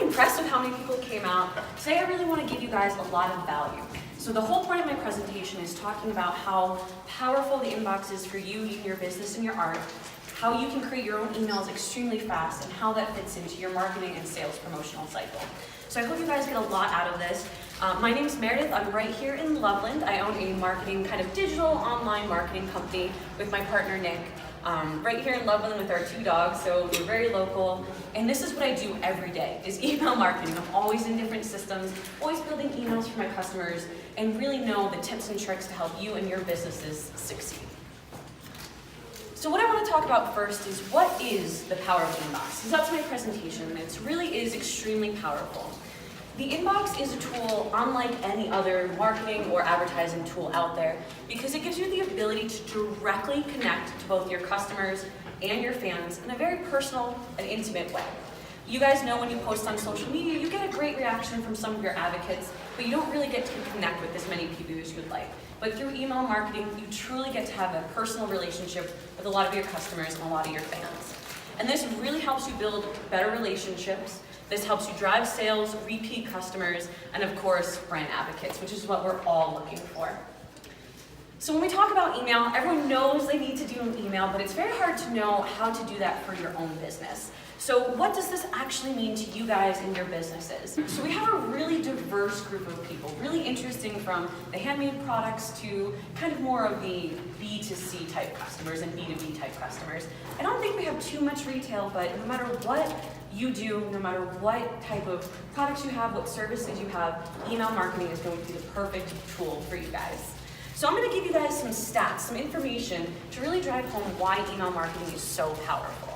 really impressed with how many people came out. Today I really want to give you guys a lot of value. So the whole point of my presentation is talking about how powerful the inbox is for you in your business and your art, how you can create your own emails extremely fast, and how that fits into your marketing and sales promotional cycle. So I hope you guys get a lot out of this. My name is Meredith. I'm right here in Loveland. I own a marketing, kind of digital online marketing company with my partner Nick. Right here in Loveland with our 2 dogs, so we're very local. And this is what I do every day, is email marketing. I'm always in different systems, always building emails for my customers, and really know the tips and tricks to help you and your businesses succeed. So what I want to talk about first is what is the power of the inbox? Because that's my presentation, and it really is extremely powerful. The inbox is a tool unlike any other marketing or advertising tool out there because it gives you the ability to directly connect to both your customers and your fans in a very personal and intimate way. You guys know when you post on social media, you get a great reaction from some of your advocates, but you don't really get to connect with as many people as you'd like. But through email marketing, you truly get to have a personal relationship with a lot of your customers and a lot of your fans. And this really helps you build better relationships. This helps you drive sales, repeat customers, and of course, brand advocates, which is what we're all looking for. So when we talk about email, everyone knows they need to do an email, but it's very hard to know how to do that for your own business. So what does this actually mean to you guys and your businesses? So we have a really diverse group of people, really interesting from the handmade products to kind of more of the B2C type customers and B2B type customers. I don't think we have too much retail, but no matter what you do, no matter what type of products you have, what services you have, email marketing is going to be the perfect tool for you guys. So I'm going to give you guys some stats, some information to really drive home why email marketing is so powerful.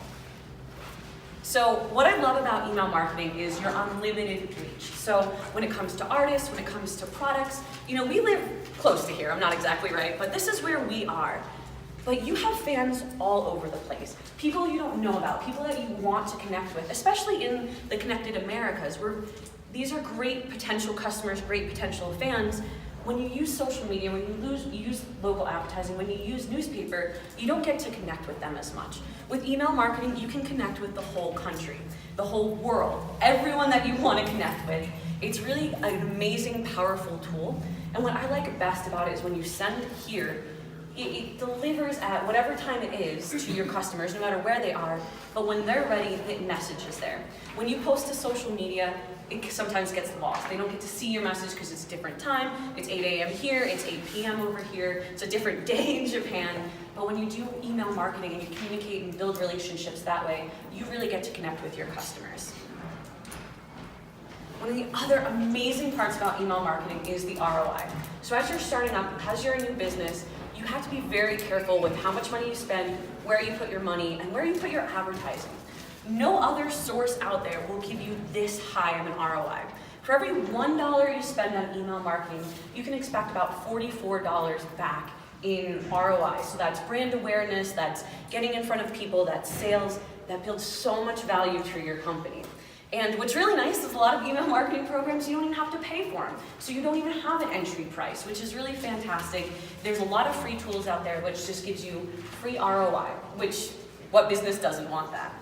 So what I love about email marketing is your unlimited reach. So when it comes to artists, when it comes to products, you know, we live close to here, I'm not exactly right, but this is where we are. But you have fans all over the place. People you don't know about, people that you want to connect with, especially in the connected Americas, where these are great potential customers, great potential fans. When you use social media, when you use local advertising, when you use newspaper, you don't get to connect with them as much. With email marketing, you can connect with the whole country, the whole world, everyone that you want to connect with. It's really an amazing, powerful tool. And what I like best about it is when you send it here, it delivers at whatever time it is to your customers, no matter where they are, but when they're ready, the message is there. When you post to social media, it sometimes gets lost. They don't get to see your message because it's a different time. It's 8 a.m. here, it's 8 p.m. over here, it's a different day in Japan. But when you do email marketing and you communicate and build relationships that way, you really get to connect with your customers. One of the other amazing parts about email marketing is the ROI. So as you're starting up, as you're a new business, you have to be very careful with how much money you spend, where you put your money, and where you put your advertising. No other source out there will give you this high of an ROI. For every $1 you spend on email marketing, you can expect about $44 back in ROI. So that's brand awareness, that's getting in front of people, that's sales, that builds so much value to your company. And what's really nice is a lot of email marketing programs, you don't even have to pay for them. So you don't even have an entry price, which is really fantastic. There's a lot of free tools out there which just gives you free ROI, which what business doesn't want that?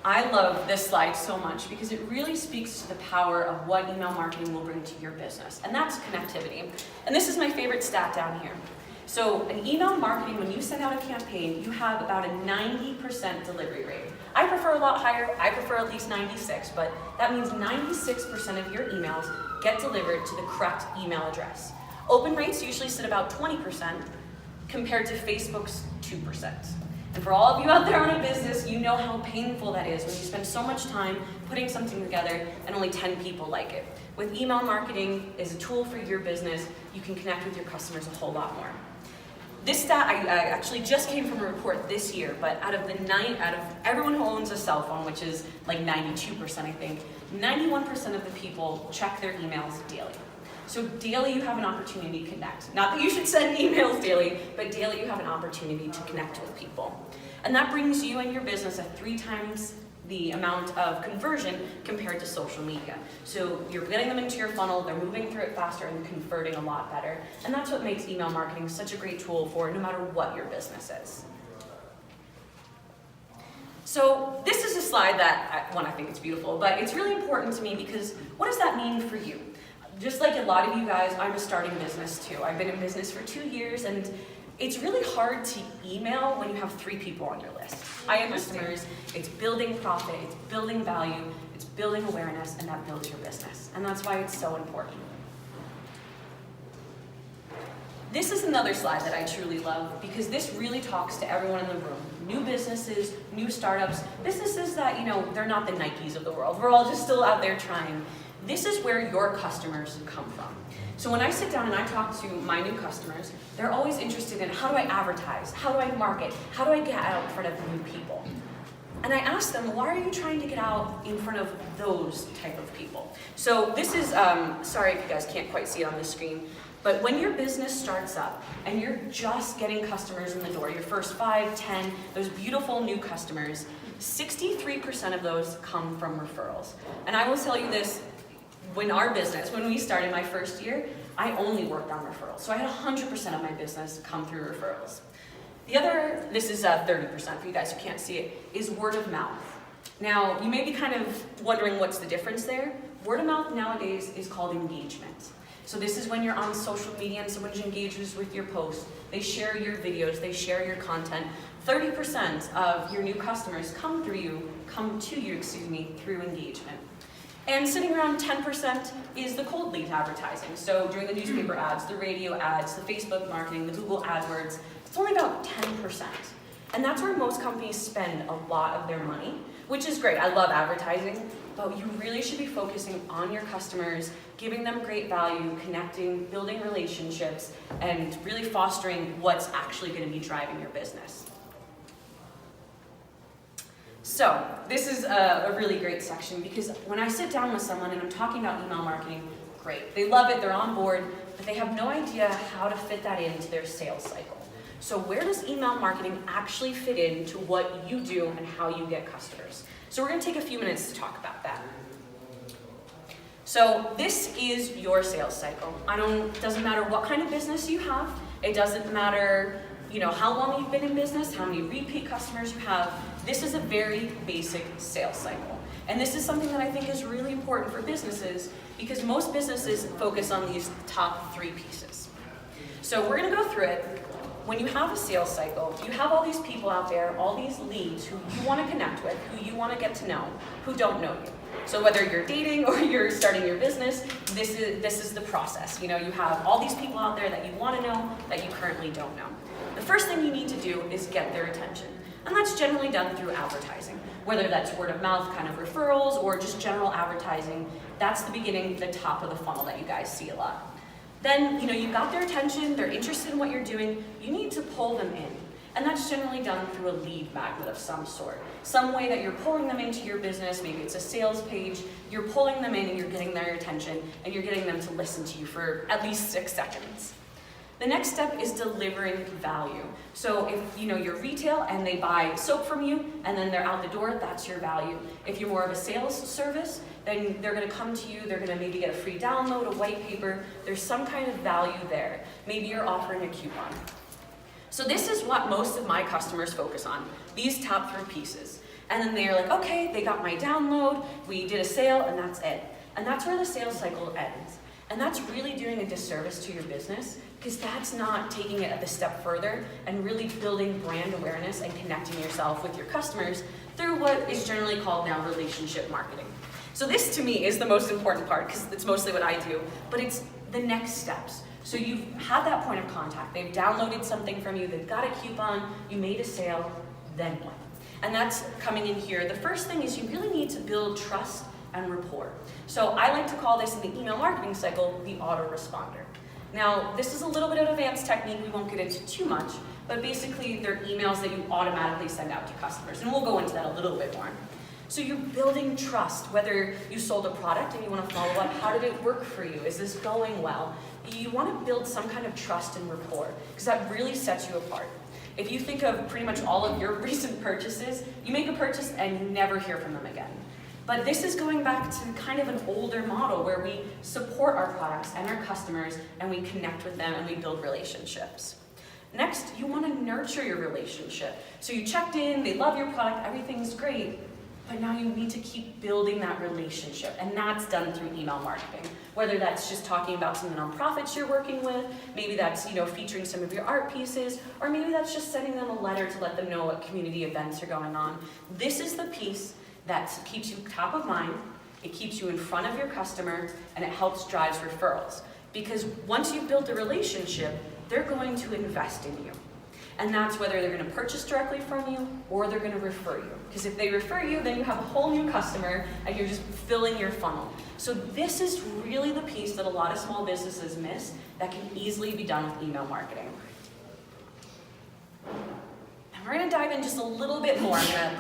I love this slide so much because it really speaks to the power of what email marketing will bring to your business, and that's connectivity. And this is my favorite stat down here. So in email marketing, when you send out a campaign, you have about a 90% delivery rate. I prefer a lot higher, I prefer at least 96, but that means 96% of your emails get delivered to the correct email address. Open rates usually sit about 20% compared to Facebook's 2%. And for all of you out there on a business, you know how painful that is when you spend so much time putting something together and only 10 people like it. With email marketing as a tool for your business, you can connect with your customers a whole lot more. This stat I actually just came from a report this year, but out of everyone who owns a cell phone, which is like 92% I think, 91% of the people check their emails daily. So daily you have an opportunity to connect. Not that you should send emails daily, but daily you have an opportunity to connect with people. And that brings you and your business at 3 times the amount of conversion compared to social media. So you're getting them into your funnel, they're moving through it faster and converting a lot better. And that's what makes email marketing such a great tool for no matter what your business is. So this is a slide that, I think it's beautiful, but it's really important to me because what does that mean for you? Just like a lot of you guys, I'm a starting business too. I've been in business for 2 years, and it's really hard to email when you have 3 people on your list. I have customers, it's building profit, it's building value, it's building awareness, and that builds your business. And that's why it's so important. This is another slide that I truly love because this really talks to everyone in the room. New businesses, new startups, businesses that, they're not the Nikes of the world. We're all just still out there trying. This is where your customers come from. So when I sit down and I talk to my new customers, they're always interested in how do I advertise? How do I market? How do I get out in front of new people? And I ask them, why are you trying to get out in front of those type of people? So this is, sorry if you guys can't quite see it on the screen, but when your business starts up and you're just getting customers in the door, your first 5, 10, those beautiful new customers, 63% of those come from referrals. And I will tell you this, when we started my first year, I only worked on referrals. So I had 100% of my business come through referrals. The other, this is 30% for you guys who can't see it, is word of mouth. Now, you may be kind of wondering what's the difference there. Word of mouth nowadays is called engagement. So this is when you're on social media and someone engages with your post. They share your videos, they share your content. 30% of your new customers come to you, through engagement. And sitting around 10% is the cold lead advertising. So during the newspaper ads, the radio ads, the Facebook marketing, the Google AdWords, it's only about 10%. And that's where most companies spend a lot of their money, which is great. I love advertising, but you really should be focusing on your customers, giving them great value, connecting, building relationships, and really fostering what's actually going to be driving your business. So this is a really great section because when I sit down with someone and I'm talking about email marketing, great. They love it, they're on board, but they have no idea how to fit that into their sales cycle. So where does email marketing actually fit into what you do and how you get customers? So we're going to take a few minutes to talk about that. So this is your sales cycle. Doesn't matter what kind of business you have. It doesn't matter how long you've been in business, how many repeat customers you have. This is a very basic sales cycle. And this is something that I think is really important for businesses because most businesses focus on these top 3 pieces. So we're going to go through it. When you have a sales cycle, you have all these people out there, all these leads who you want to connect with, who you want to get to know, who don't know you. So whether you're dating or you're starting your business, this is the process. You have all these people out there that you want to know that you currently don't know. The first thing you need to do is get their attention. And that's generally done through advertising. Whether that's word of mouth kind of referrals or just general advertising, that's the beginning, the top of the funnel that you guys see a lot. Then, you've got their attention, they're interested in what you're doing, you need to pull them in. And that's generally done through a lead magnet of some sort. Some way that you're pulling them into your business, maybe it's a sales page, you're pulling them in and you're getting their attention and you're getting them to listen to you for at least 6 seconds. The next step is delivering value. So if you're retail and they buy soap from you and then they're out the door, that's your value. If you're more of a sales service, then they're going to come to you, they're going to maybe get a free download, a white paper. There's some kind of value there. Maybe you're offering a coupon. So this is what most of my customers focus on, these top 3 pieces. And then they're like, okay, they got my download, we did a sale, and that's it. And that's where the sales cycle ends. And that's really doing a disservice to your business because that's not taking it a step further and really building brand awareness and connecting yourself with your customers through what is generally called now relationship marketing. So this to me is the most important part because it's mostly what I do, but it's the next steps. So you've had that point of contact, they've downloaded something from you, they've got a coupon, you made a sale, then what? And that's coming in here. The first thing is you really need to build trust and rapport. So I like to call this in the email marketing cycle, the autoresponder. Now, this is a little bit of an advanced technique, we won't get into too much, but basically they're emails that you automatically send out to customers, and we'll go into that a little bit more. So you're building trust, whether you sold a product and you want to follow up, how did it work for you? Is this going well? You want to build some kind of trust and rapport, because that really sets you apart. If you think of pretty much all of your recent purchases, you make a purchase and you never hear from them again. But this is going back to kind of an older model where we support our products and our customers and we connect with them and we build relationships. Next, you want to nurture your relationship. So you checked in, they love your product, everything's great, but now you need to keep building that relationship, and that's done through email marketing. Whether that's just talking about some of the nonprofits you're working with, maybe that's featuring some of your art pieces, or maybe that's just sending them a letter to let them know what community events are going on. This is the piece that keeps you top of mind, it keeps you in front of your customer, and it helps drive referrals. Because once you've built a relationship, they're going to invest in you. And that's whether they're going to purchase directly from you or they're going to refer you. Because if they refer you, then you have a whole new customer and you're just filling your funnel. So this is really the piece that a lot of small businesses miss that can easily be done with email marketing. And we're going to dive in just a little bit more. I'm going to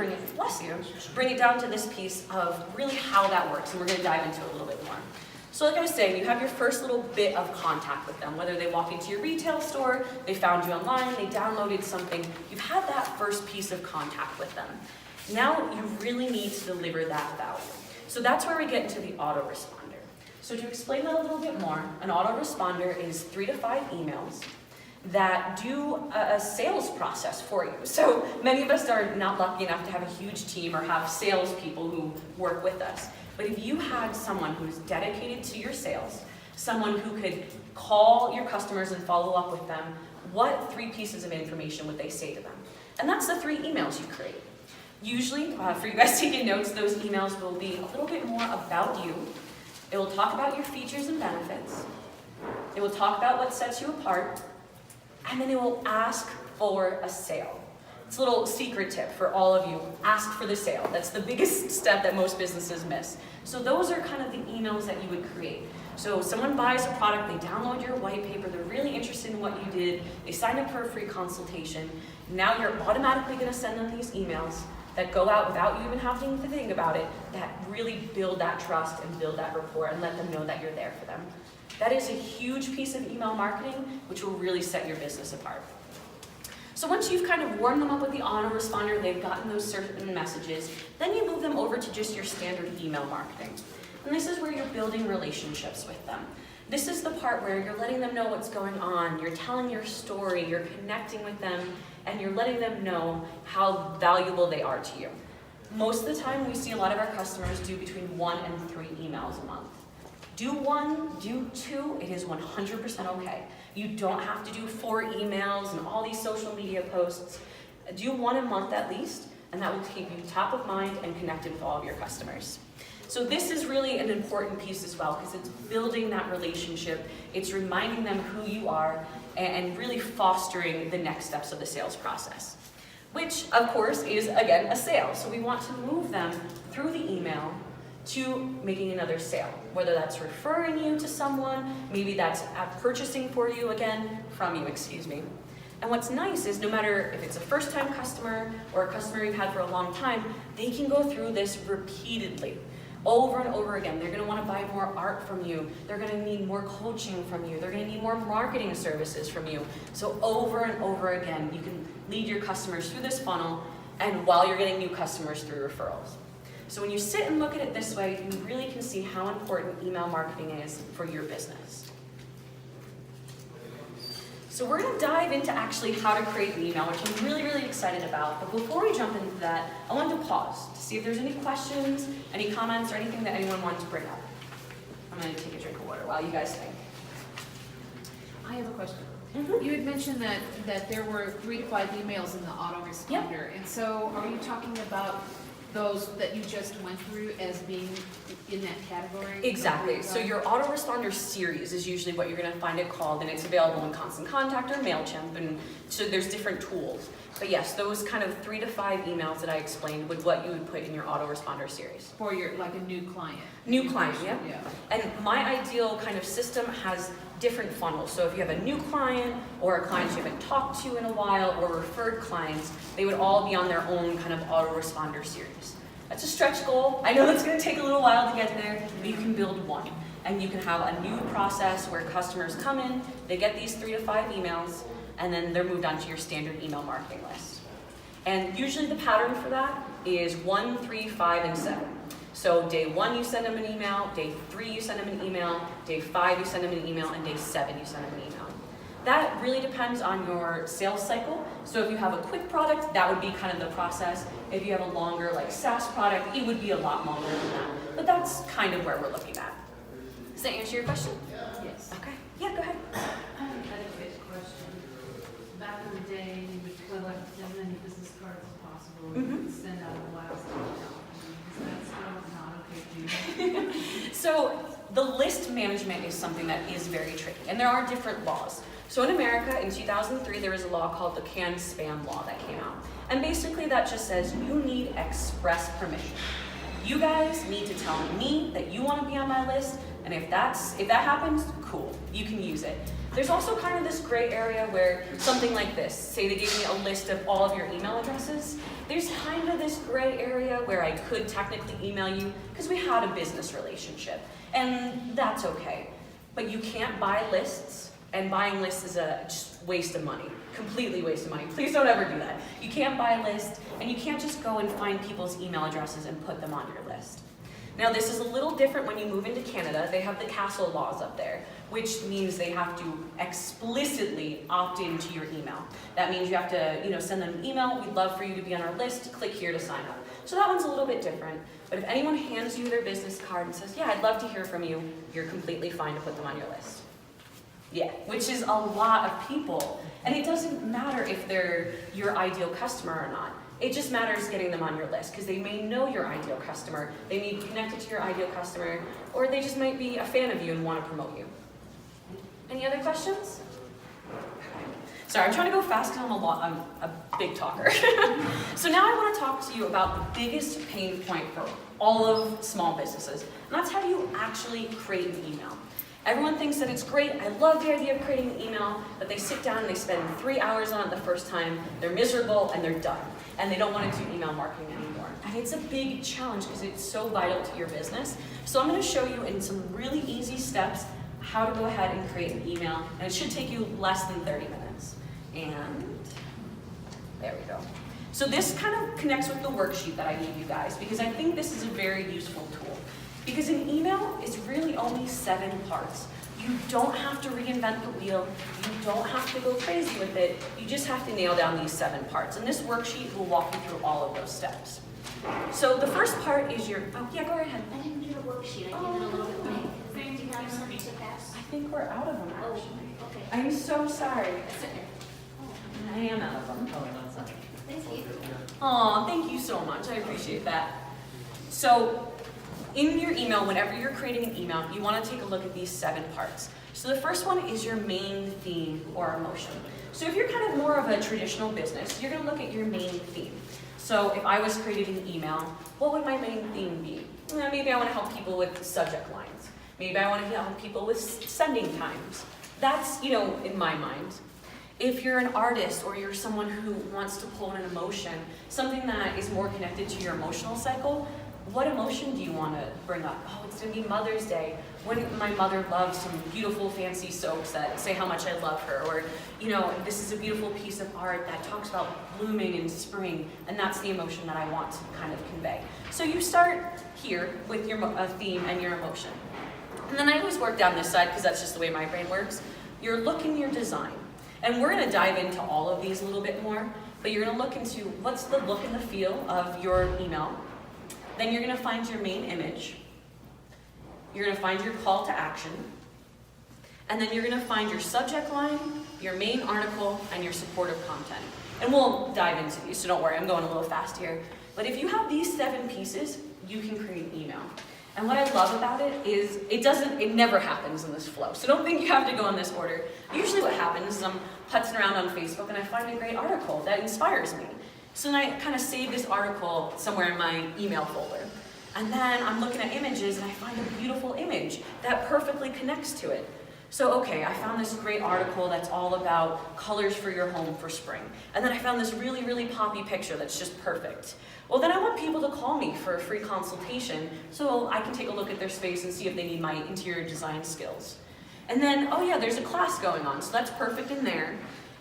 bring it down to this piece of really how that works. And we're going to dive into it a little bit more. So like I was saying, you have your first little bit of contact with them, whether they walk into your retail store, they found you online, they downloaded something, you've had that first piece of contact with them. Now you really need to deliver that value. So that's where we get into the autoresponder. So to explain that a little bit more, an autoresponder is 3 to 5 emails that do a sales process for you. So many of us are not lucky enough to have a huge team or have salespeople who work with us. But if you had someone who's dedicated to your sales, someone who could call your customers and follow up with them, what 3 pieces of information would they say to them? And that's the 3 emails you create. Usually, for you guys taking notes, those emails will be a little bit more about you. It will talk about your features and benefits. It will talk about what sets you apart. And then it will ask for a sale. It's a little secret tip for all of you. Ask for the sale. That's the biggest step that most businesses miss. So those are kind of the emails that you would create. So someone buys a product, they download your white paper, they're really interested in what you did, they sign up for a free consultation. Now you're automatically going to send them these emails that go out without you even having to think about it, that really build that trust and build that rapport and let them know that you're there for them. That is a huge piece of email marketing, which will really set your business apart. So once you've kind of warmed them up with the autoresponder, they've gotten those certain messages, then you move them over to just your standard email marketing. And this is where you're building relationships with them. This is the part where you're letting them know what's going on, you're telling your story, you're connecting with them, and you're letting them know how valuable they are to you. Most of the time, we see a lot of our customers do between 1 and 3 emails a month. Do 1, do 2, it is 100% okay. You don't have to do 4 emails and all these social media posts. Do 1 a month at least, and that will keep you top of mind and connected with all of your customers. So this is really an important piece as well, because it's building that relationship, it's reminding them who you are, and really fostering the next steps of the sales process. Which, of course, is, again, a sale. So we want to move them through the email to making another sale, whether that's referring you to someone, maybe that's purchasing for you again, from you, excuse me. And what's nice is no matter if it's a first-time customer or a customer you've had for a long time, they can go through this repeatedly, over and over again. They're going to want to buy more art from you. They're going to need more coaching from you. They're going to need more marketing services from you. So over and over again, you can lead your customers through this funnel, and while you're getting new customers through referrals. So when you sit and look at it this way, you really can see how important email marketing is for your business. So we're going to dive into actually how to create an email, which I'm really, really excited about. But before we jump into that, I wanted to pause to see if there's any questions, any comments, or anything that anyone wanted to bring up. I'm going to take a drink of water while you guys think. I have a question. You had mentioned that there were 3 to 5 emails in the autoresponder. Yep. And so are you talking about those that you just went through as being in that category? Exactly. So your autoresponder series is usually what you're going to find it called, and it's available in Constant Contact or MailChimp, and so there's different tools. But yes, those kind of 3 to 5 emails that I explained would what you would put in your autoresponder series. For your, like a new client. New client, yeah. Yeah. And my ideal kind of system has different funnels. So if you have a new client or a client you haven't talked to in a while or referred clients, they would all be on their own kind of autoresponder series. That's a stretch goal. I know that's going to take a little while to get there, but you can build one. And you can have a new process where customers come in, they get these 3 to 5 emails, and then they're moved on to your standard email marketing list. And usually the pattern for that is 1, 3, 5, and 7. So day 1 you send them an email, day 3 you send them an email, day 5 you send them an email, and day 7 you send them an email. That really depends on your sales cycle. So if you have a quick product, that would be kind of the process. If you have a longer like SaaS product, it would be a lot longer than that. But that's kind of where we're looking at. Does that answer your question? Yes. Okay. Yeah, go ahead. I have a quick question. Back in the day, you would collect as many business cards as possible and send out a blast email. Is that still not okay to do? So the list management is something that is very tricky, and there are different laws. So in America, in 2003, there was a law called the canned spam law that came out. And basically that just says you need express permission. You guys need to tell me that you want to be on my list, and if that happens, cool, you can use it. There's also kind of this gray area where something like this, say they gave me a list of all of your email addresses, there's kind of this gray area where I could technically email you because we had a business relationship, and that's okay. But you can't buy lists, and buying lists is a just waste of money, completely waste of money. Please don't ever do that. You can't buy a list, and you can't just go and find people's email addresses and put them on your list. Now this is a little different when you move into Canada. They have the castle laws up there, which means they have to explicitly opt into your email. That means you have to, send them an email, we'd love for you to be on our list, click here to sign up. So that one's a little bit different, but if anyone hands you their business card and says, yeah, I'd love to hear from you, you're completely fine to put them on your list. Yeah, which is a lot of people. And it doesn't matter if they're your ideal customer or not. It just matters getting them on your list because they may know your ideal customer, they may be connected to your ideal customer, or they just might be a fan of you and want to promote you. Any other questions? Sorry, I'm trying to go fast because I'm a big talker. So now I want to talk to you about the biggest pain point for all of small businesses, and that's how do you actually create an email. Everyone thinks that it's great, I love the idea of creating an email, but they sit down and they spend 3 hours on it the first time, they're miserable and they're done, and they don't want to do email marketing anymore. And it's a big challenge because it's so vital to your business. So I'm going to show you in some really easy steps how to go ahead and create an email, and it should take you less than 30 minutes. And there we go. So this kind of connects with the worksheet that I gave you guys because I think this is a very useful tool. Because an email is really only 7 parts. You don't have to reinvent the wheel. You don't have to go crazy with it. You just have to nail down these 7 parts. And this worksheet will walk you through all of those steps. So the first part is your, oh yeah, go right ahead. I didn't do the worksheet, I did it a little bit late. Do you have something to pass? I think we're out of them actually. Okay. I'm so sorry. I am out of them. Thank you. Aw, thank you so much. I appreciate that. So in your email, whenever you're creating an email, you want to take a look at these 7 parts. So the first one is your main theme or emotion. So if you're kind of more of a traditional business, you're going to look at your main theme. So if I was creating an email, what would my main theme be? Maybe I want to help people with subject lines. Maybe I want to help people with sending times. That's, in my mind. If you're an artist or you're someone who wants to pull in an emotion, something that is more connected to your emotional cycle, what emotion do you want to bring up? Oh, it's going to be Mother's Day. Wouldn't my mother love some beautiful fancy soaps that say how much I love her? Or, this is a beautiful piece of art that talks about blooming in spring, and that's the emotion that I want to kind of convey. So you start here with your theme and your emotion. And then I always work down this side because that's just the way my brain works. Your look and your design. And we're going to dive into all of these a little bit more, but you're going to look into what's the look and the feel of your email. Then you're going to find your main image. You're going to find your call to action. And then you're going to find your subject line, your main article, and your supportive content. And we'll dive into these, so don't worry, I'm going a little fast here. But if you have these 7 pieces, you can create an email. And what I love about it is it never happens in this flow. So don't think you have to go in this order. Usually what happens is I'm putzing around on Facebook and I find a great article that inspires me. So then I kind of save this article somewhere in my email folder. And then I'm looking at images and I find a beautiful image that perfectly connects to it. So, okay, I found this great article that's all about colors for your home for spring. And then I found this really, really poppy picture that's just perfect. Well, then I want people to call me for a free consultation so I can take a look at their space and see if they need my interior design skills. And then, oh yeah, there's a class going on, so that's perfect in there.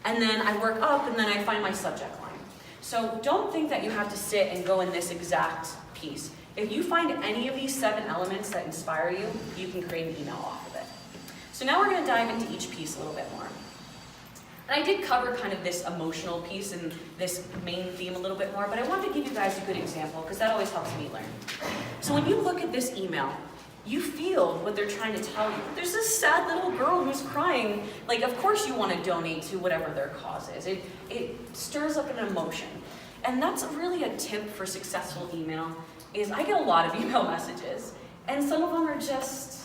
And then I work up and then I find my subject line. So don't think that you have to sit and go in this exact piece. If you find any of these 7 elements that inspire you, you can create an email off of it. So now we're going to dive into each piece a little bit more. And I did cover kind of this emotional piece and this main theme a little bit more, but I wanted to give you guys a good example because that always helps me learn. So when you look at this email, you feel what they're trying to tell you. There's this sad little girl who's crying. Like, of course you want to donate to whatever their cause is. It stirs up an emotion. And that's really a tip for successful email, is I get a lot of email messages, and some of them are just,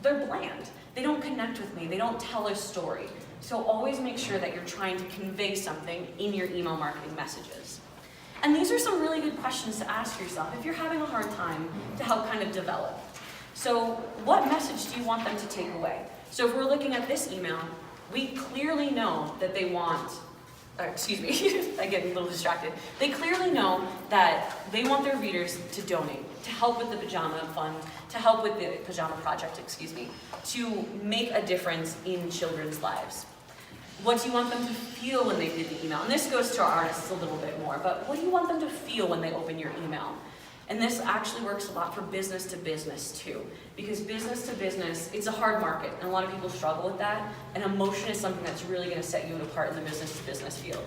they're bland. They don't connect with me. They don't tell a story. So always make sure that you're trying to convey something in your email marketing messages. And these are some really good questions to ask yourself if you're having a hard time to help kind of develop. So what message do you want them to take away? So if we're looking at this email, we clearly know that they want, excuse me, I get a little distracted. They clearly know that they want their readers to donate, to help with the pajama fund, to help with the pajama project, excuse me, to make a difference in children's lives. What do you want them to feel when they read the email? And this goes to our artists a little bit more, but what do you want them to feel when they open your email? And this actually works a lot for business to business too, because business to business, it's a hard market, and a lot of people struggle with that, and emotion is something that's really going to set you apart in the business to business field.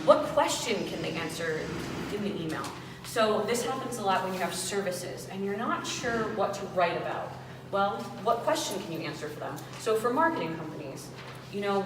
What question can they answer in the email? So this happens a lot when you have services, and you're not sure what to write about. Well, what question can you answer for them? So for marketing companies,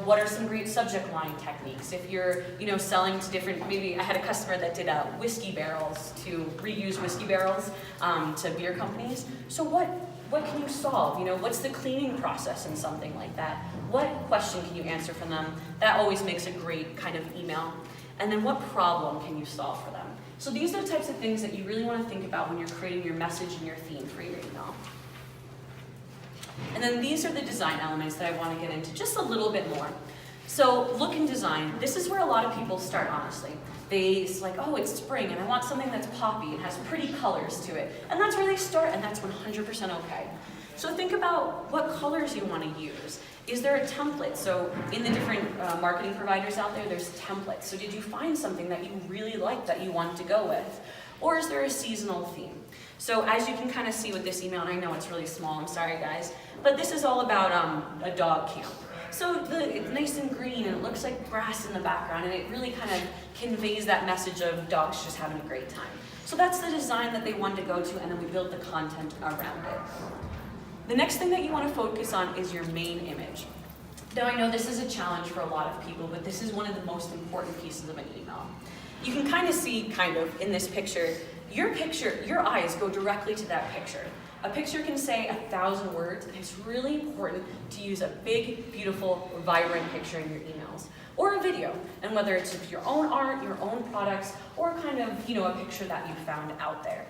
what are some great subject line techniques? If you're, selling to different, maybe I had a customer that did whiskey barrels, to reuse whiskey barrels to beer companies. So what can you solve? What's the cleaning process in something like that? What question can you answer for them? That always makes a great kind of email. And then what problem can you solve for them? So these are the types of things that you really want to think about when you're creating your message and your theme for your email. And then these are the design elements that I want to get into just a little bit more. So look and design, this is where a lot of people start, honestly. It's like, oh, it's spring, and I want something that's poppy and has pretty colors to it. And that's where they start, and that's 100% okay. So think about what colors you want to use. Is there a template? So in the different marketing providers out there, there's templates. So did you find something that you really like that you want to go with? Or is there a seasonal theme? So as you can kind of see with this email, and I know it's really small, I'm sorry guys, but this is all about a dog camp. So it's nice and green, and it looks like grass in the background, and it really kind of conveys that message of dogs just having a great time. So that's the design that they wanted to go to, and then we built the content around it. The next thing that you want to focus on is your main image. Now I know this is a challenge for a lot of people, but this is one of the most important pieces of an email. You can kind of see, in this picture, your eyes go directly to that picture. A picture can say 1,000 words, and it's really important to use a big, beautiful, vibrant picture in your emails. Or a video, and whether it's of your own art, your own products, or kind of, a picture that you found out there.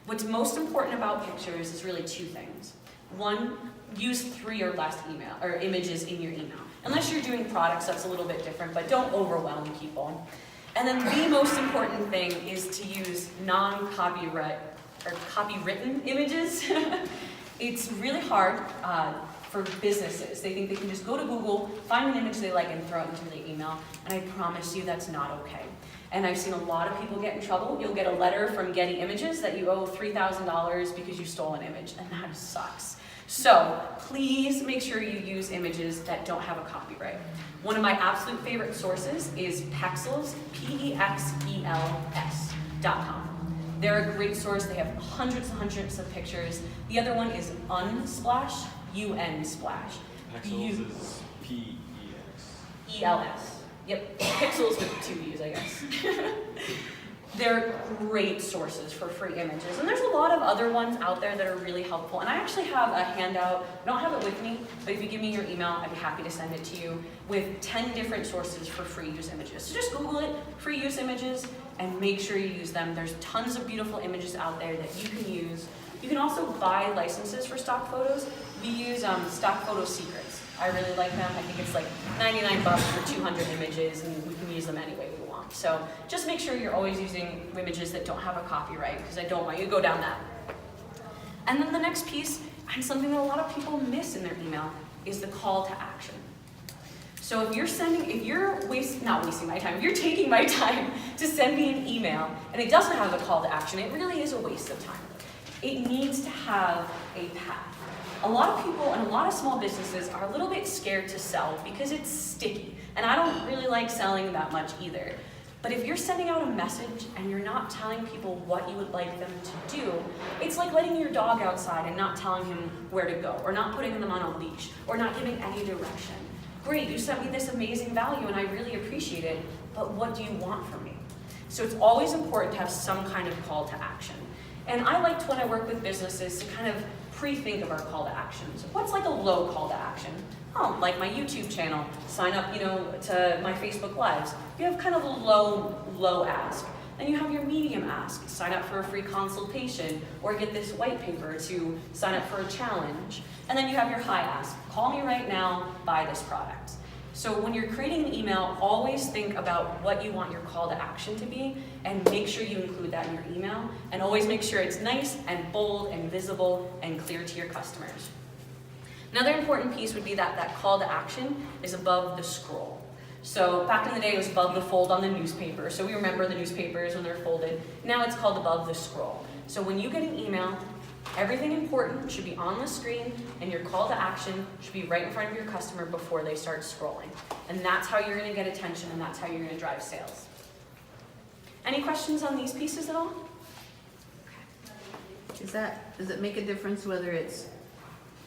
What's most important about pictures is really two things. One, use 3 or less images in your email. Unless you're doing products, that's a little bit different, but don't overwhelm people. And then the most important thing is to use non-copyright or copywritten images. It's really hard for businesses. They think they can just go to Google, find an image they like, and throw it into the email. And I promise you that's not okay. And I've seen a lot of people get in trouble. You'll get a letter from Getty Images that you owe $3,000 because you stole an image, and that sucks. So please make sure you use images that don't have a copyright. One of my absolute favorite sources is Pexels, PEXELS.com. They're a great source. They have hundreds and hundreds of pictures. The other one is Unsplash, Unsplash. Pexels is P-E-X. E-L-S. Yep, Pixels with 2 U's, I guess. They're great sources for free images. And there's a lot of other ones out there that are really helpful. And I actually have a handout, I don't have it with me, but if you give me your email, I'd be happy to send it to you with 10 different sources for free use images. So just Google it, free use images, and make sure you use them. There's tons of beautiful images out there that you can use. You can also buy licenses for stock photos. We use Stock Photo Secrets. I really like them. I think it's like $99 for 200 images, and we can use them any way we want. So just make sure you're always using images that don't have a copyright, because I don't want you to go down that. And then the next piece, and something that a lot of people miss in their email, is the call to action. So if you're taking my time to send me an email, and it doesn't have a call to action, it really is a waste of time. It needs to have a path. A lot of people and a lot of small businesses are a little bit scared to sell because it's sticky. And I don't really like selling that much either. But if you're sending out a message and you're not telling people what you would like them to do, it's like letting your dog outside and not telling him where to go, or not putting them on a leash, or not giving any direction. Great, you sent me this amazing value and I really appreciate it, but what do you want from me? So it's always important to have some kind of call to action. And I liked when I work with businesses to kind of pre-think of our call to actions. What's like a low call to action? Oh, like my YouTube channel, sign up, to my Facebook Lives. You have kind of a low ask. Then you have your medium ask, sign up for a free consultation, or get this white paper to sign up for a challenge. And then you have your high ask, call me right now, buy this product. So when you're creating an email, always think about what you want your call to action to be, and make sure you include that in your email, and always make sure it's nice and bold and visible and clear to your customers. Another important piece would be that call to action is above the scroll. So back in the day, it was above the fold on the newspaper. So we remember the newspapers when they're folded. Now it's called above the scroll. So when you get an email, everything important should be on the screen, and your call to action should be right in front of your customer before they start scrolling. And that's how you're gonna get attention, and that's how you're gonna drive sales. Any questions on these pieces at all? Does it make a difference whether it's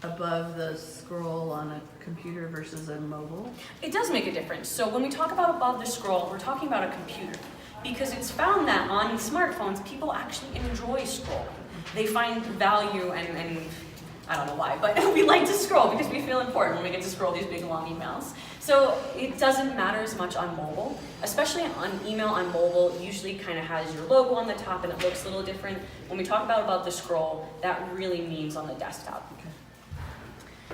above the scroll on a computer versus a mobile? It does make a difference. So when we talk about above the scroll, we're talking about a computer, because it's found that on smartphones, people actually enjoy scrolling. They find value and I don't know why, but we like to scroll because we feel important when we get to scroll these big long emails. So it doesn't matter as much on mobile, especially on email on mobile. It usually kind of has your logo on the top and it looks a little different. When we talk about above the scroll, that really means on the desktop.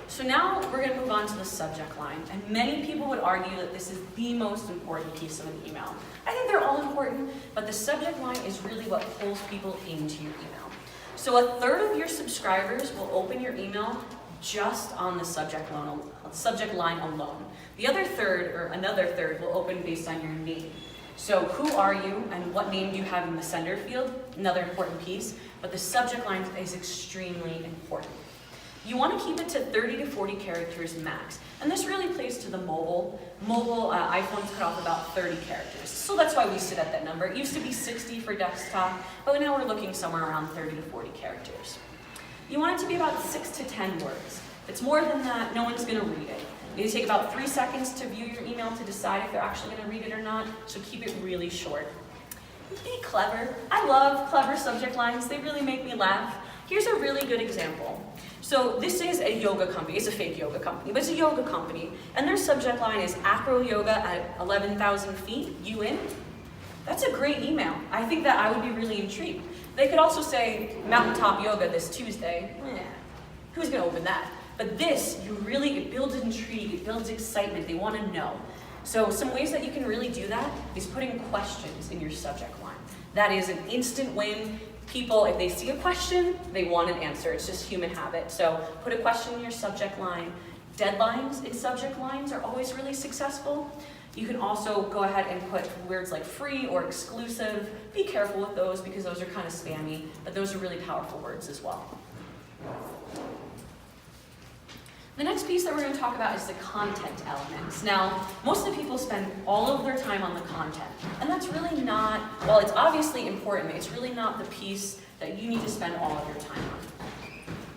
So now we're going to move on to the subject line, and many people would argue that this is the most important piece of an email. I think they're all important, but the subject line is really what pulls people into your email. So 1/3 of your subscribers will open your email just on the subject line alone. The other third, or another third, will open based on your name. So who are you and what name do you have in the sender field? Another important piece, but the subject line is extremely important. You want to keep it to 30 to 40 characters max. And this really plays to the mobile. iPhones cut off about 30 characters. So that's why we sit at that number. It used to be 60 for desktop, but now we're looking somewhere around 30 to 40 characters. You want it to be about 6 to 10 words. If it's more than that, no one's going to read it. You take about 3 seconds to view your email to decide if they're actually going to read it or not, so keep it really short. Be clever. I love clever subject lines. They really make me laugh. Here's a really good example. So this is a yoga company. It's a fake yoga company, but it's a yoga company. And their subject line is acro yoga at 11,000 feet. You in? That's a great email. I think that I would be really intrigued. They could also say mountaintop yoga this Tuesday. Who's going to open that? But this, it builds intrigue, it builds excitement. They want to know. So some ways that you can really do that is putting questions in your subject line. That is an instant win. People, if they see a question, they want an answer. It's just human habit. So put a question in your subject line. Deadlines in subject lines are always really successful. You can also go ahead and put words like free or exclusive. Be careful with those because those are kind of spammy, but those are really powerful words as well. The next piece that we're going to talk about is the content elements. Now, most of the people spend all of their time on the content, and that's really not, while it's obviously important, it's really not the piece that you need to spend all of your time on.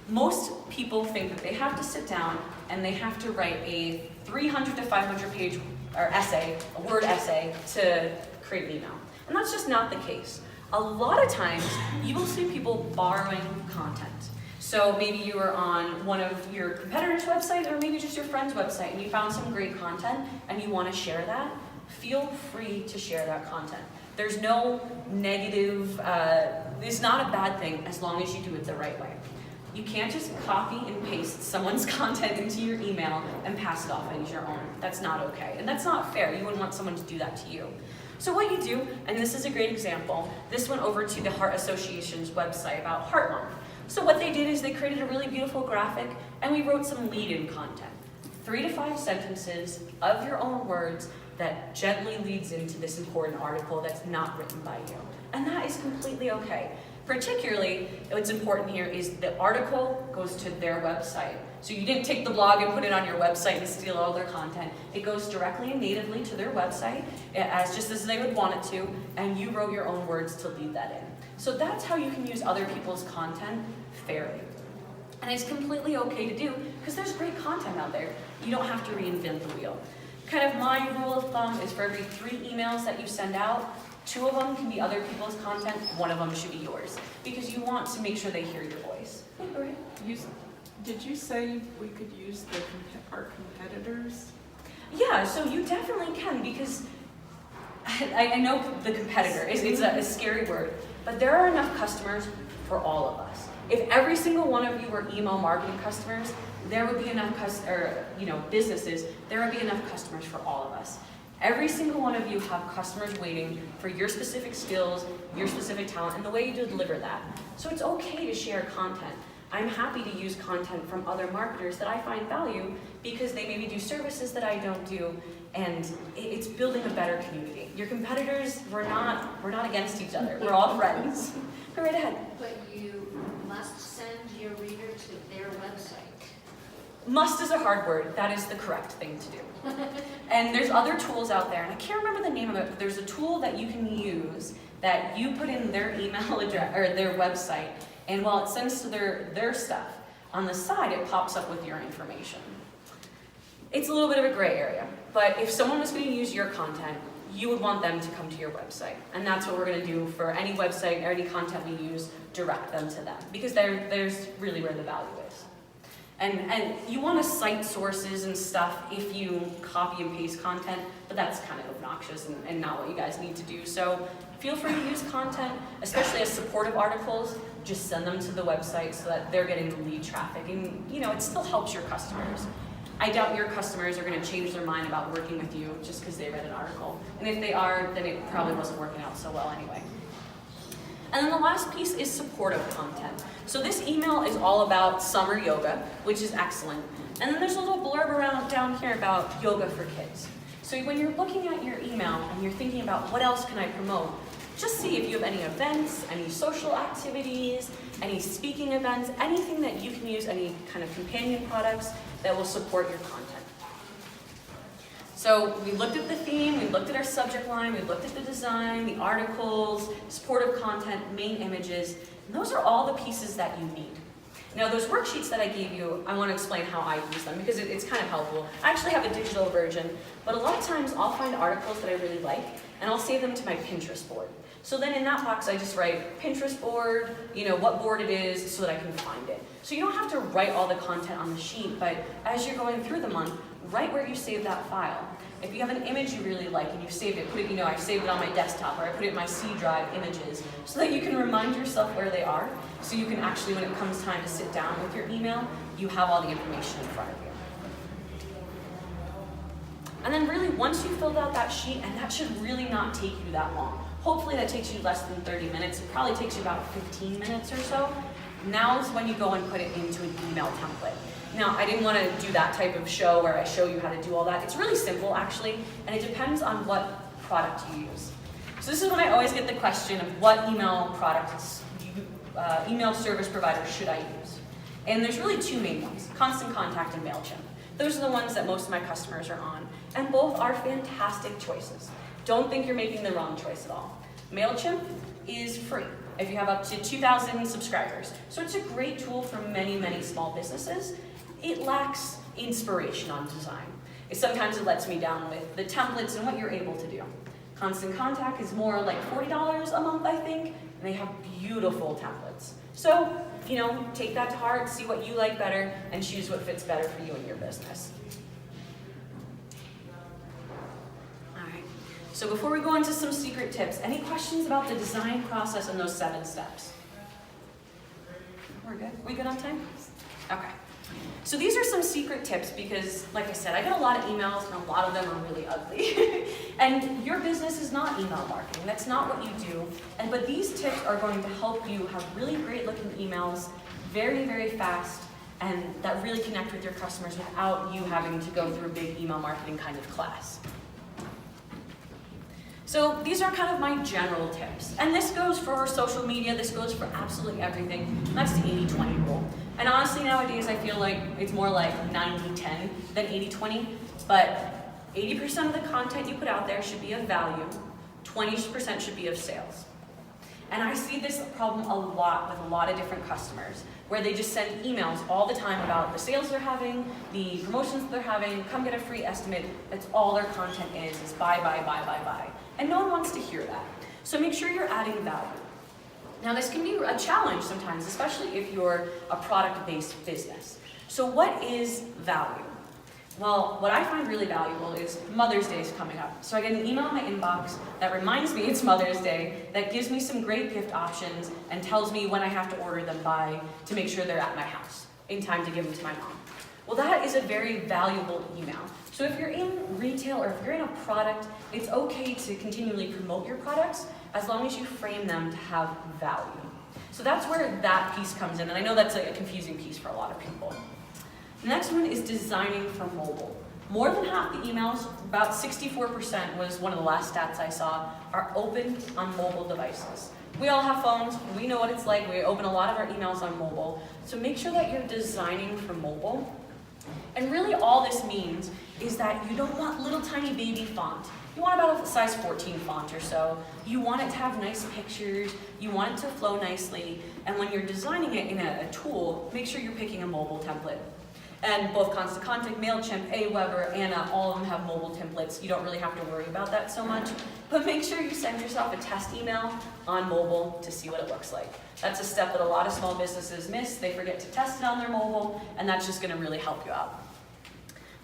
Most people think that they have to sit down and they have to write a 300 to 500 page essay, a word essay, to create an email. And that's just not the case. A lot of times, you will see people borrowing content. So maybe you were on one of your competitors' websites, or maybe just your friend's website, and you found some great content and you want to share that. Feel free to share that content. There's no negative, it's not a bad thing as long as you do it the right way. You can't just copy and paste someone's content into your email and pass it off as your own. That's not okay, and that's not fair. You wouldn't want someone to do that to you. So what you do, and this is a great example, this went over to the Heart Association's website about Heart Month. So what they did is they created a really beautiful graphic, and we wrote some lead-in content. 3 to 5 sentences of your own words that gently leads into this important article that's not written by you. And that is completely okay. Particularly, what's important here is the article goes to their website. So you didn't take the blog and put it on your website and steal all their content. It goes directly and natively to their website, just as they would want it to, and you wrote your own words to lead that in. So that's how you can use other people's content fairly. And it's completely okay to do, because there's great content out there. You don't have to reinvent the wheel. Kind of my rule of thumb is for every 3 emails that you send out, 2 of them can be other people's content, 1 of them should be yours, because you want to make sure they hear your voice. Okay. Did you say we could use our competitors? Yeah, so you definitely can, because I know the competitor, it's a scary word, but there are enough customers for all of us. If every single one of you were email marketing customers, there would be enough businesses, there would be enough customers for all of us. Every single one of you have customers waiting for your specific skills, your specific talent, and the way you deliver that. So it's okay to share content. I'm happy to use content from other marketers that I find value because they maybe do services that I don't do, and it's building a better community. Your competitors, we're not against each other. We're all friends. Go right ahead. But you must send your reader to their website. Must is a hard word. That is the correct thing to do. And there's other tools out there, and I can't remember the name of it, but there's a tool that you can use that you put in their email address or their website, and while it sends to their stuff, on the side it pops up with your information. It's a little bit of a gray area, but if someone was going to use your content, you would want them to come to your website. And that's what we're going to do for any website or any content we use, direct them to them, because there's really where the value is. And you want to cite sources and stuff if you copy and paste content, but that's kind of obnoxious and not what you guys need to do. So feel free to use content, especially as supportive articles. Just send them to the website so that they're getting the lead traffic, and it still helps your customers. I doubt your customers are going to change their mind about working with you just because they read an article. And if they are, then it probably wasn't working out so well anyway. And then the last piece is supportive content. So this email is all about summer yoga, which is excellent. And then there's a little blurb around down here about yoga for kids. So when you're looking at your email and you're thinking about what else can I promote, just see if you have any events, any social activities, any speaking events, anything that you can use, any kind of companion products that will support your content. So we looked at the theme, we looked at our subject line, we looked at the design, the articles, supportive content, main images, and those are all the pieces that you need. Now those worksheets that I gave you, I want to explain how I use them because it's kind of helpful. I actually have a digital version, but a lot of times I'll find articles that I really like and I'll save them to my Pinterest board. So then in that box I just write Pinterest board, what board it is so that I can find it. So you don't have to write all the content on the sheet, but as you're going through the month, write where you save that file. If you have an image you really like and you've saved it, put it, I've saved it on my desktop or I put it in my C drive images so that you can remind yourself where they are, so you can actually, when it comes time to sit down with your email, you have all the information in front of you. And then really, once you filled out that sheet, and that should really not take you that long. Hopefully that takes you less than 30 minutes. It probably takes you about 15 minutes or so. Now is when you go and put it into an email template. Now, I didn't want to do that type of show where I show you how to do all that. It's really simple, actually, and it depends on what product you use. So this is when I always get the question of what email products, email service provider should I use? And there's really 2 main ones, Constant Contact and MailChimp. Those are the ones that most of my customers are on, and both are fantastic choices. Don't think you're making the wrong choice at all. MailChimp is free if you have up to 2,000 subscribers. So it's a great tool for many, many small businesses. It lacks inspiration on design. Sometimes it lets me down with the templates and what you're able to do. Constant Contact is more like $40 a month, I think, and they have beautiful templates. So, take that to heart, see what you like better, and choose what fits better for you and your business. All right, so before we go into some secret tips, any questions about the design process and those 7 steps? We're good? We good on time? Okay. So these are some secret tips because, like I said, I get a lot of emails and a lot of them are really ugly. And your business is not email marketing. That's not what you do. But these tips are going to help you have really great looking emails very, very fast and that really connect with your customers without you having to go through a big email marketing kind of class. So these are kind of my general tips. And this goes for social media, this goes for absolutely everything. And that's the 80-20 rule. And honestly, nowadays, I feel like it's more like 90-10 than 80-20. But 80% of the content you put out there should be of value. 20% should be of sales. And I see this problem a lot with a lot of different customers, where they just send emails all the time about the sales they're having, the promotions they're having, come get a free estimate. That's all their content is buy, buy, buy, buy, buy. And no one wants to hear that. So make sure you're adding value. Now this can be a challenge sometimes, especially if you're a product-based business. So what is value? Well, what I find really valuable is Mother's Day is coming up. So I get an email in my inbox that reminds me it's Mother's Day, that gives me some great gift options and tells me when I have to order them by to make sure they're at my house in time to give them to my mom. Well, that is a very valuable email. So if you're in retail or if you're in a product, it's okay to continually promote your products as long as you frame them to have value. So that's where that piece comes in, and I know that's a confusing piece for a lot of people. The next one is designing for mobile. More than half the emails, about 64% was one of the last stats I saw, are open on mobile devices. We all have phones, we know what it's like, we open a lot of our emails on mobile, so make sure that you're designing for mobile. And really all this means is that you don't want little tiny baby font. You want about a size 14 font or so. You want it to have nice pictures, you want it to flow nicely, and when you're designing it in a tool, make sure you're picking a mobile template. And both Constant Contact, MailChimp, Aweber, Anna, all of them have mobile templates. You don't really have to worry about that so much. But make sure you send yourself a test email on mobile to see what it looks like. That's a step that a lot of small businesses miss. They forget to test it on their mobile, and that's just gonna really help you out.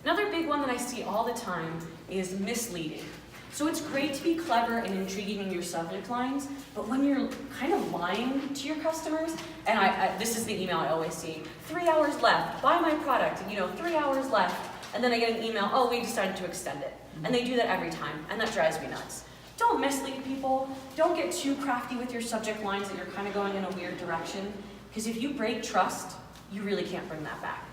Another big one that I see all the time is misleading. So it's great to be clever and intriguing in your subject lines, but when you're kind of lying to your customers, and this is the email I always see, 3 hours left, buy my product, 3 hours left, and then I get an email, oh, we decided to extend it. And they do that every time, and that drives me nuts. Don't mislead people. Don't get too crafty with your subject lines that you're kind of going in a weird direction, because if you break trust, you really can't bring that back.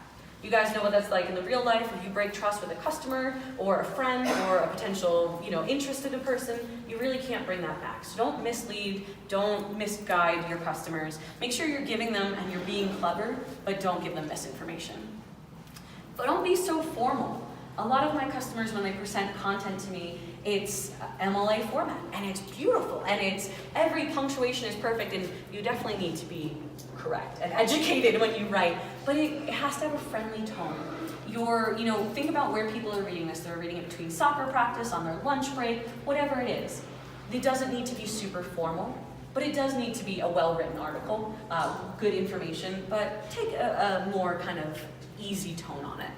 You guys know what that's like in the real life. If you break trust with a customer or a friend or a potential, interested person, you really can't bring that back. So don't mislead, don't misguide your customers. Make sure you're giving them and you're being clever, but don't give them misinformation. But don't be so formal. A lot of my customers, when they present content to me, it's MLA format, and it's beautiful, and it's every punctuation is perfect, and you definitely need to be correct and educated when you write, but it has to have a friendly tone. Think about where people are reading this. They're reading it between soccer practice, on their lunch break, whatever it is. It doesn't need to be super formal, but it does need to be a well-written article, good information, but take a more kind of easy tone on it.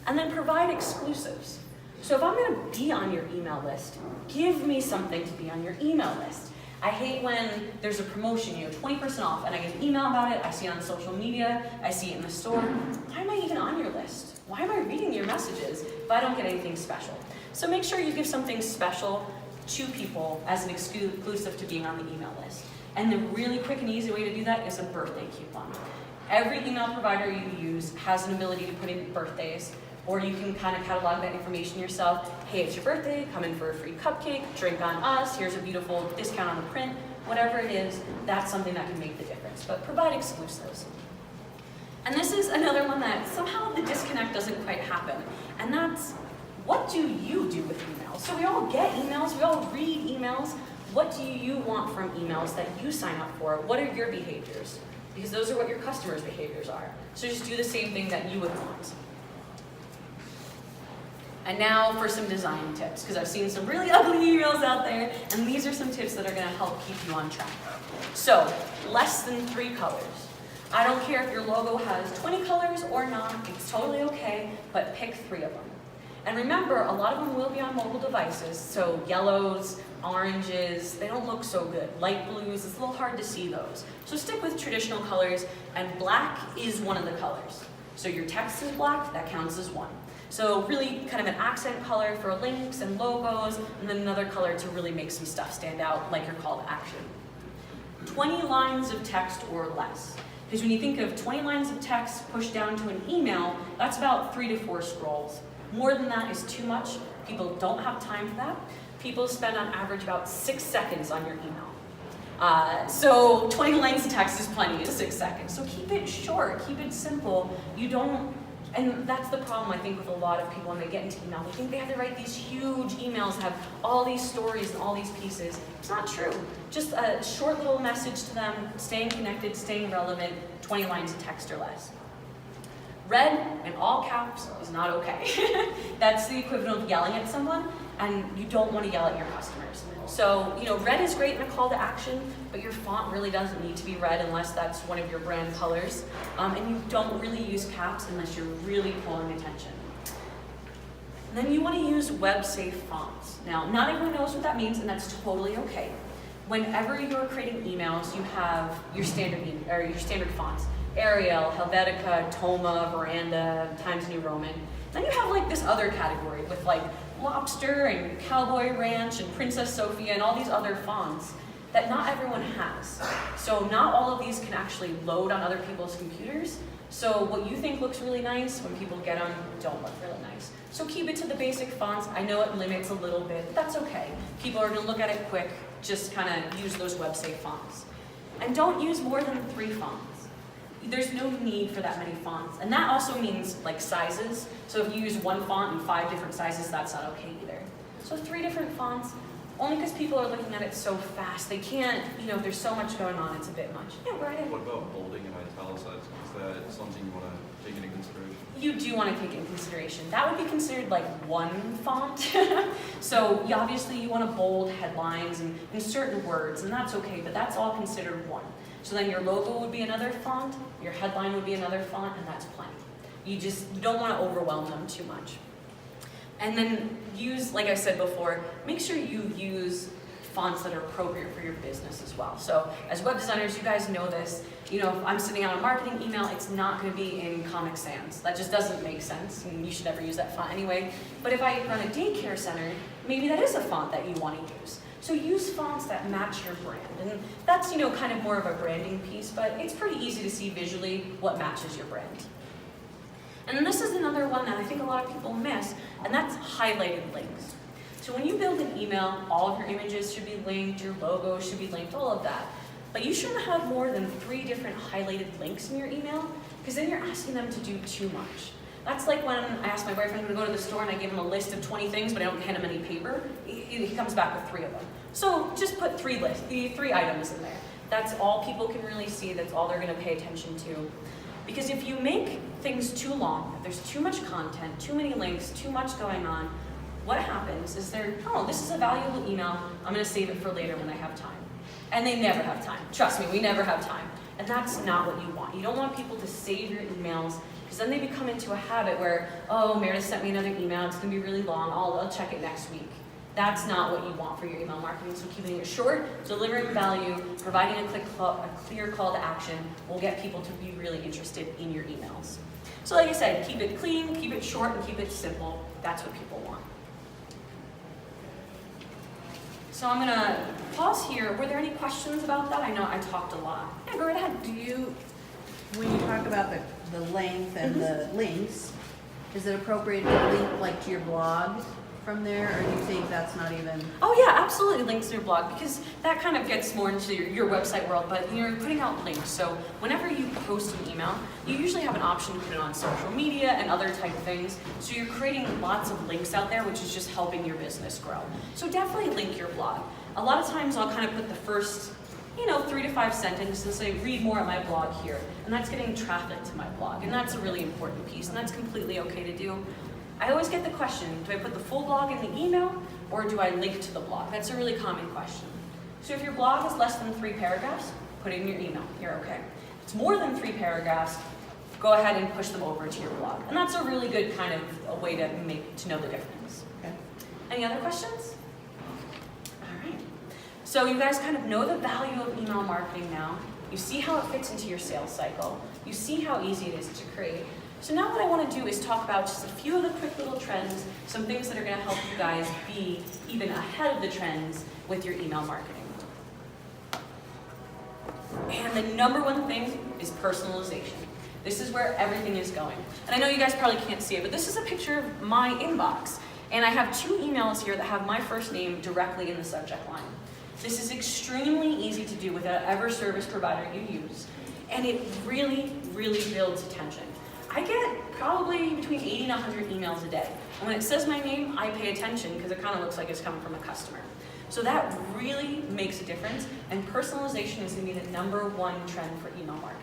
And then provide exclusives. So if I'm gonna be on your email list, give me something to be on your email list. I hate when there's a promotion, 20% off, and I get an email about it, I see it on social media, I see it in the store. Why am I even on your list? Why am I reading your messages if I don't get anything special? So make sure you give something special to people as an exclusive to being on the email list. And the really quick and easy way to do that is a birthday coupon. Every email provider you use has an ability to put in birthdays, or you can kind of catalog that information yourself. Hey, it's your birthday, come in for a free cupcake, drink on us, here's a beautiful discount on the print, whatever it is, that's something that can make the difference. But provide exclusives. And this is another one that somehow the disconnect doesn't quite happen. And that's, what do you do with emails? So we all get emails, we all read emails. What do you want from emails that you sign up for? What are your behaviors? Because those are what your customers' behaviors are. So just do the same thing that you would want. And now for some design tips, because I've seen some really ugly emails out there, and these are some tips that are gonna help keep you on track. So, less than 3 colors. I don't care if your logo has 20 colors or not, it's totally okay, but pick 3 of them. And remember, a lot of them will be on mobile devices, so yellows, oranges, they don't look so good. Light blues, it's a little hard to see those. So stick with traditional colors, and black is one of the colors. So your text is black, that counts as 1. So really kind of an accent color for links and logos, and then another color to really make some stuff stand out, like your call to action. 20 lines of text or less. Because when you think of 20 lines of text pushed down to an email, that's about 3 to 4 scrolls. More than that is too much. People don't have time for that. people spend on average about 6 seconds on your email. So 20 lines of text is plenty in 6 seconds. So keep it short, keep it simple. You don't, and that's the problem I think with a lot of people when they get into email. They think they have to write these huge emails, have all these stories and all these pieces. It's not true. Just a short little message to them, staying connected, staying relevant, 20 lines of text or less. Red in all caps is not okay. That's the equivalent of yelling at someone, and you don't want to yell at your customers. So, red is great in a call to action, but your font really doesn't need to be red unless that's one of your brand colors. And you don't really use caps unless you're really pulling attention. And then you want to use web-safe fonts. Now, not everyone knows what that means, and that's totally okay. Whenever you're creating emails, you have your standard fonts. Arial, Helvetica, Toma, Veranda, Times New Roman. Then you have like this other category with like Lobster and Cowboy Ranch and Princess Sophia and all these other fonts that not everyone has. So not all of these can actually load on other people's computers. So what you think looks really nice, when people get them, don't look really nice. So keep it to the basic fonts. I know it limits a little bit, but that's okay. People are gonna look at it quick, just kind of use those web-safe fonts. And don't use more than 3 fonts. There's no need for that many fonts. And that also means like sizes. So if you use one font in 5 different sizes, that's not okay either. So 3 different fonts, only because people are looking at it so fast. They can't, there's so much going on, it's a bit much. Yeah, go right ahead. What about bolding and italicizing? Is that something you want to take into consideration? You do want to take into consideration. That would be considered like one font. So obviously you want to bold headlines and certain words, and that's okay, but that's all considered one. So then your logo would be another font, your headline would be another font, and that's plenty. You don't want to overwhelm them too much. And then use, like I said before, make sure you use fonts that are appropriate for your business as well. So as web designers, you guys know this. If I'm sending out a marketing email, it's not going to be in Comic Sans. That just doesn't make sense, and you should never use that font anyway. But if I run a daycare center, maybe that is a font that you want to use. So use fonts that match your brand. And that's, kind of more of a branding piece, but it's pretty easy to see visually what matches your brand. And then this is another one that I think a lot of people miss, and that's highlighted links. So when you build an email, all of your images should be linked, your logo should be linked, all of that. But you shouldn't have more than 3 different highlighted links in your email, because then you're asking them to do too much. That's like when I asked my boyfriend to go to the store and I gave him a list of 20 things, but I don't hand him any paper. He comes back with 3 of them. So just put 3 items in there. That's all people can really see. That's all they're going to pay attention to. Because if you make things too long, if there's too much content, too many links, too much going on, what happens is this is a valuable email. I'm going to save it for later when I have time. And they never have time. Trust me, we never have time. And that's not what you want. You don't want people to save your emails, because then they become into a habit where, oh, Meredith sent me another email, it's going to be really long, I'll check it next week. That's not what you want for your email marketing. So keeping it short, delivering value, providing a clear call to action will get people to be really interested in your emails. So like I said, keep it clean, keep it short, and keep it simple. That's what people want. So I'm going to pause here. Were there any questions about that? I know I talked a lot. Yeah, go right ahead. When you talk about the length and the links, is it appropriate to link like to your blog from there, or do you think that's not even? Oh yeah, absolutely links to your blog, because that kind of gets more into your website world, but you're putting out links. So whenever you post an email, you usually have an option to put it on social media and other type of things. So you're creating lots of links out there, which is just helping your business grow. So definitely link your blog. A lot of times I'll kind of put the first 3 to 5 sentences and say, read more at my blog here. And that's getting traffic to my blog. And that's a really important piece, and that's completely okay to do. I always get the question, do I put the full blog in the email, or do I link to the blog? That's a really common question. So if your blog is less than 3 paragraphs, put it in your email. You're okay. If it's more than 3 paragraphs, go ahead and push them over to your blog. And that's a really good kind of a way to know the difference. Okay. Any other questions? All right. So you guys kind of know the value of email marketing now. You see how it fits into your sales cycle. You see how easy it is to create. So now what I want to do is talk about just a few of the quick little trends, some things that are going to help you guys be even ahead of the trends with your email marketing. And the number one thing is personalization. This is where everything is going. And I know you guys probably can't see it, but this is a picture of my inbox. And I have 2 emails here that have my first name directly in the subject line. This is extremely easy to do with whatever service provider you use, and it really, really builds attention. I get probably between 80 and 100 emails a day. And when it says my name, I pay attention because it kind of looks like it's coming from a customer. So that really makes a difference, and personalization is going to be the #1 trend for email marketing.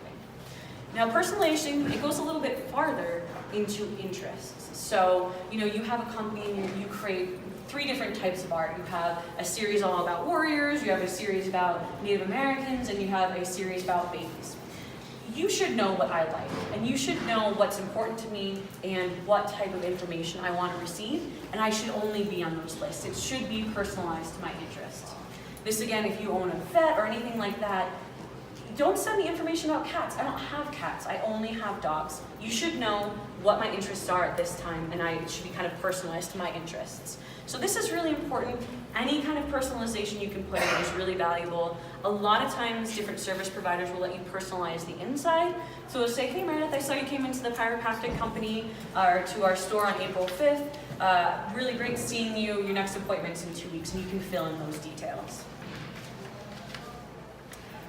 Now, personalization, it goes a little bit farther into interests. So, you have a company and you create 3 different types of art. You have a series all about warriors, you have a series about Native Americans, and you have a series about babies. You should know what I like, and you should know what's important to me and what type of information I want to receive, and I should only be on those lists. It should be personalized to my interests. This, again, if you own a vet or anything like that, don't send me information about cats. I don't have cats. I only have dogs. You should know what my interests are at this time, and it should be kind of personalized to my interests. So this is really important. Any kind of personalization you can put in is really valuable. A lot of times, different service providers will let you personalize the inside. So they'll say, hey Meredith, I saw you came into the chiropractic company or to our store on April 5th. Really great seeing you. Your next appointment's in 2 weeks, and you can fill in those details.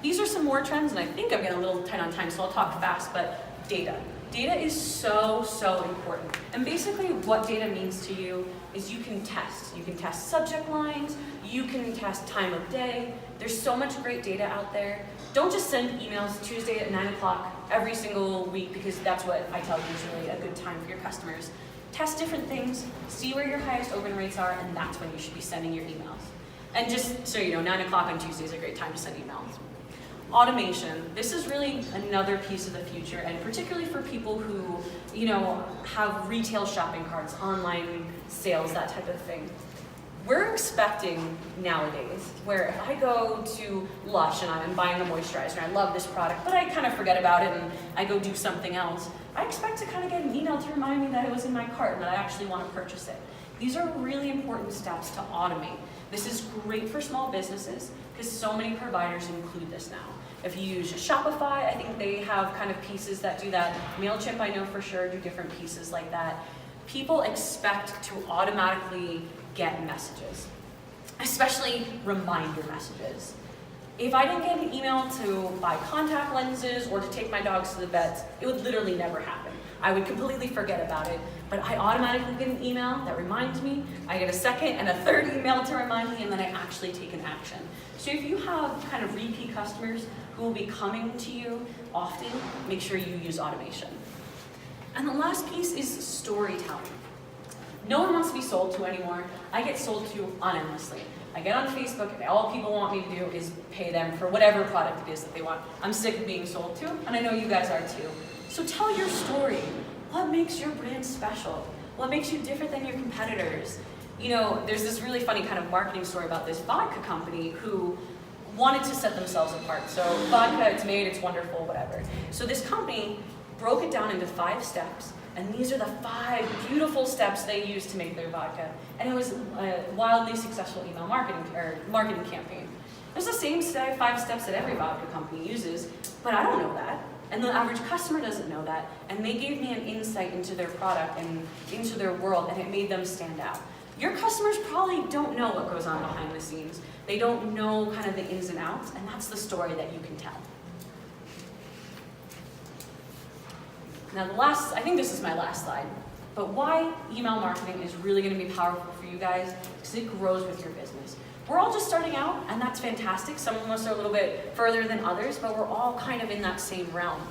These are some more trends, and I think I'm getting a little tight on time, so I'll talk fast, but data. Data is so, so important. And basically what data means to you is you can test. You can test subject lines, you can test time of day. There's so much great data out there. Don't just send emails Tuesday at 9 o'clock every single week, because that's what I tell you is really a good time for your customers. Test different things, see where your highest open rates are, and that's when you should be sending your emails. And just so you know, 9 o'clock on Tuesday is a great time to send emails. Automation. This is really another piece of the future, and particularly for people who, have retail shopping carts, online sales, that type of thing. We're expecting nowadays, where if I go to Lush and I'm buying a moisturizer, and I love this product, but I kind of forget about it and I go do something else, I expect to kind of get an email to remind me that it was in my cart and that I actually want to purchase it. These are really important steps to automate. This is great for small businesses because so many providers include this now. If you use Shopify, I think they have kind of pieces that do that. MailChimp, I know for sure, do different pieces like that. People expect to automatically get messages, especially reminder messages. If I didn't get an email to buy contact lenses or to take my dogs to the vet, it would literally never happen. I would completely forget about it, but I automatically get an email that reminds me. I get a second and a third email to remind me, and then I actually take an action. So if you have kind of repeat customers who will be coming to you often, make sure you use automation. And the last piece is storytelling. No one wants to be sold to anymore. I get sold to endlessly. I get on Facebook, and all people want me to do is pay them for whatever product it is that they want. I'm sick of being sold to, and I know you guys are too. So tell your story. What makes your brand special? What makes you different than your competitors? There's this really funny kind of marketing story about this vodka company who wanted to set themselves apart. So vodka, it's made, it's wonderful, whatever. So this company broke it down into 5 steps, and these are the 5 beautiful steps they used to make their vodka. And it was a wildly successful email marketing campaign. It's the same 5 steps that every vodka company uses, but I don't know that. And the average customer doesn't know that. And they gave me an insight into their product and into their world, and it made them stand out. Your customers probably don't know what goes on behind the scenes. They don't know kind of the ins and outs, and that's the story that you can tell. Now I think this is my last slide, but why email marketing is really going to be powerful for you guys, because it grows with your business. We're all just starting out, and that's fantastic. Some of us are a little bit further than others, but we're all kind of in that same realm.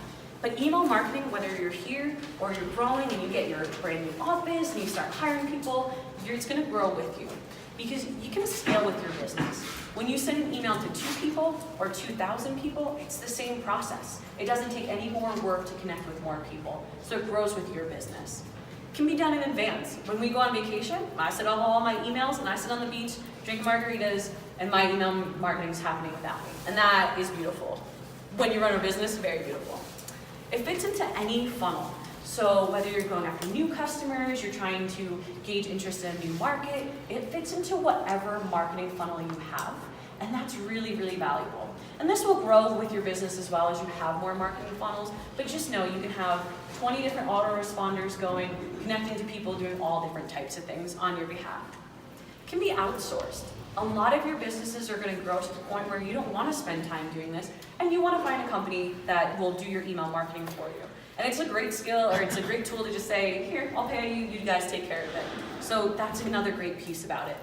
But email marketing, whether you're here or you're growing and you get your brand new office and you start hiring people, it's going to grow with you, because you can scale with your business. When you send an email to 2 people or 2,000 people, it's the same process. It doesn't take any more work to connect with more people, so it grows with your business. It can be done in advance. When we go on vacation, I set up all my emails and I sit on the beach, drink margaritas, and my email marketing is happening without me. And that is beautiful. When you run a business, very beautiful. It fits into any funnel. So whether you're going after new customers, you're trying to gauge interest in a new market, it fits into whatever marketing funnel you have. And that's really, really valuable. And this will grow with your business as well as you have more marketing funnels, but just know you can have 20 different autoresponders going, connecting to people doing all different types of things on your behalf. It can be outsourced. A lot of your businesses are going to grow to the point where you don't want to spend time doing this, and you want to find a company that will do your email marketing for you. And it's a great skill, or it's a great tool to just say, here, I'll pay you, you guys take care of it. So that's another great piece about it.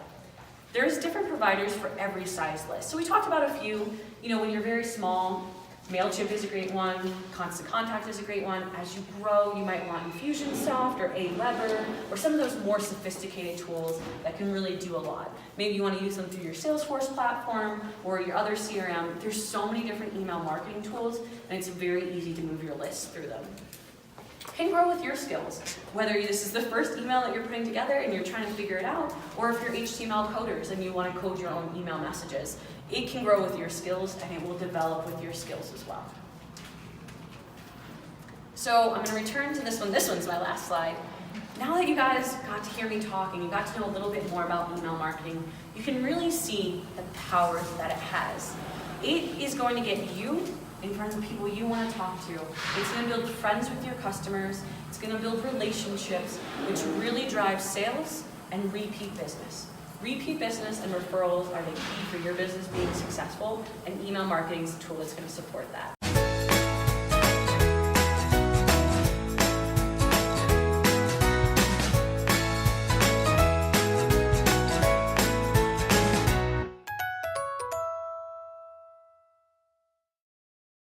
There's different providers for every size list. So we talked about a few. When you're very small, MailChimp is a great one, Constant Contact is a great one. As you grow, you might want Infusionsoft or Aweber, or some of those more sophisticated tools that can really do a lot. Maybe you want to use them through your Salesforce platform or your other CRM. There's so many different email marketing tools, and it's very easy to move your list through them. Can grow with your skills, whether this is the first email that you're putting together and you're trying to figure it out, or if you're HTML coders and you want to code your own email messages. It can grow with your skills, and it will develop with your skills as well. So I'm going to return to this one. This one's my last slide. Now that you guys got to hear me talk and you got to know a little bit more about email marketing, you can really see the power that it has. It is going to get you in front of the people you want to talk to. It's going to build friends with your customers. It's going to build relationships, which really drives sales and repeat business. Repeat business and referrals are the key for your business being successful, and email marketing is a tool that's going to support that.